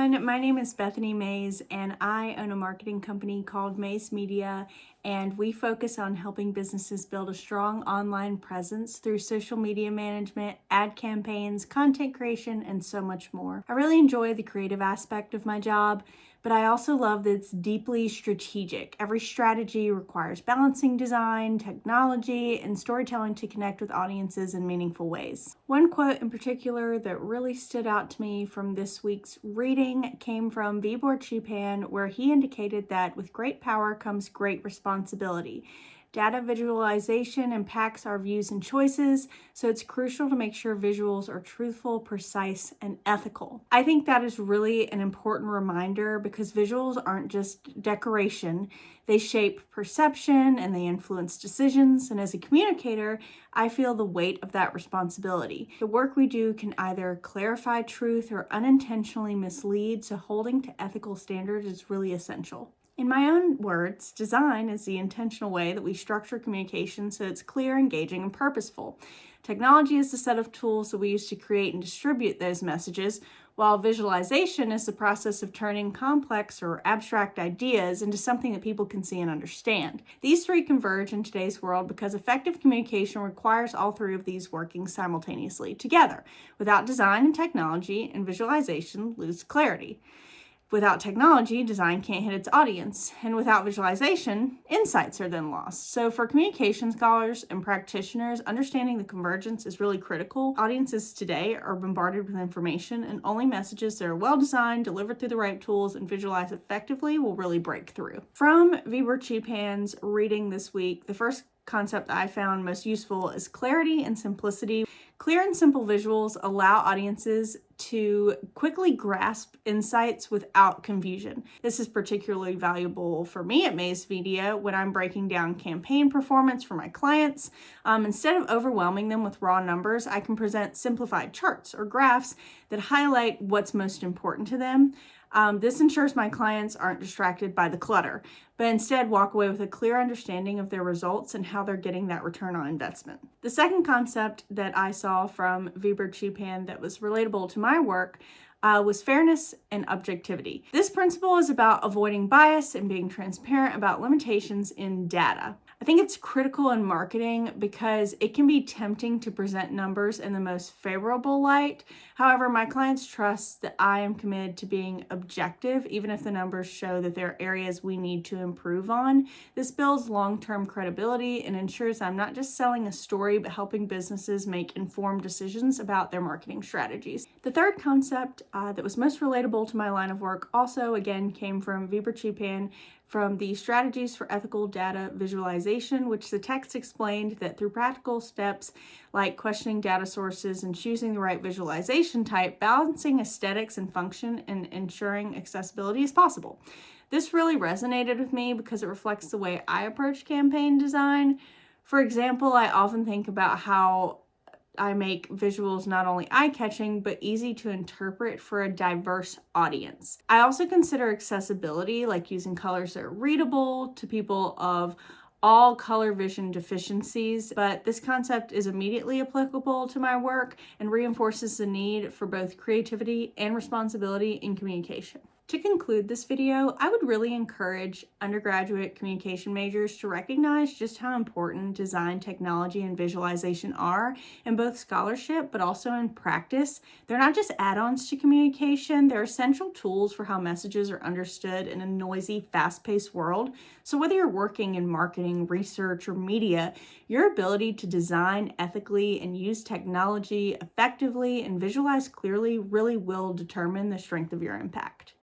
everyone, my name is Bethany Mays and I own a marketing company called Mays Media, and we focus on helping businesses build a strong online presence through social media management, ad campaigns, content creation, and so much more. I really enjoy the creative aspect of my job, but I also love that it's deeply strategic. Every strategy requires balancing design, technology, and storytelling to connect with audiences in meaningful ways. One quote in particular that really stood out to me from this week's reading came from Vibor Chupan, where he indicated that with great power comes great responsibility. Data visualization impacts our views and choices, so it's crucial to make sure visuals are truthful, precise, and ethical. I think that is really an important reminder because visuals aren't just decoration. They shape perception and they influence decisions, and as a communicator, I feel the weight of that responsibility. The work we do can either clarify truth or unintentionally mislead, so holding to ethical standards is really essential. In my own words, design is the intentional way that we structure communication so it's clear, engaging, and purposeful. Technology is the set of tools that we use to create and distribute those messages, while visualization is the process of turning complex or abstract ideas into something that people can see and understand. These three converge in today's world because effective communication requires all three of these working simultaneously together. Without design and technology, and visualization lose clarity. Without technology, design can't hit its audience, and without visualization, insights are then lost. So for communication scholars and practitioners, understanding the convergence is really critical. Audiences today are bombarded with information, and only messages that are well-designed, delivered through the right tools, and visualized effectively will really break through. From Vibor Chupan's reading this week, the first concept I found most useful is clarity and simplicity. Clear and simple visuals allow audiences to quickly grasp insights without confusion. This is particularly valuable for me at Mays Media when I'm breaking down campaign performance for my clients. Instead of overwhelming them with raw numbers, I can present simplified charts or graphs that highlight what's most important to them. This ensures my clients aren't distracted by the clutter, but instead walk away with a clear understanding of their results and how they're getting that return on investment. The second concept that I saw from Vibor Chupan that was relatable to my work was fairness and objectivity. This principle is about avoiding bias and being transparent about limitations in data. I think it's critical in marketing because it can be tempting to present numbers in the most favorable light. However, my clients trust that I am committed to being objective, even if the numbers show that there are areas we need to improve on. This builds long-term credibility and ensures I'm not just selling a story, but helping businesses make informed decisions about their marketing strategies. The third concept that was most relatable to my line of work also, again, came from Vibor Chupan, from the Strategies for Ethical Data Visualization, which the text explained that through practical steps like questioning data sources and choosing the right visualization type, balancing aesthetics and function and ensuring accessibility is possible. This really resonated with me because it reflects the way I approach campaign design. For example, I often think about how I make visuals not only eye-catching, but easy to interpret for a diverse audience. I also consider accessibility, like using colors that are readable to people of all color vision deficiencies, but this concept is immediately applicable to my work and reinforces the need for both creativity and responsibility in communication. To conclude this video, I would really encourage undergraduate communication majors to recognize just how important design, technology, and visualization are in both scholarship, but also in practice. They're not just add-ons to communication, they're essential tools for how messages are understood in a noisy, fast-paced world. So whether you're working in marketing, research, or media, your ability to design ethically and use technology effectively and visualize clearly really will determine the strength of your impact.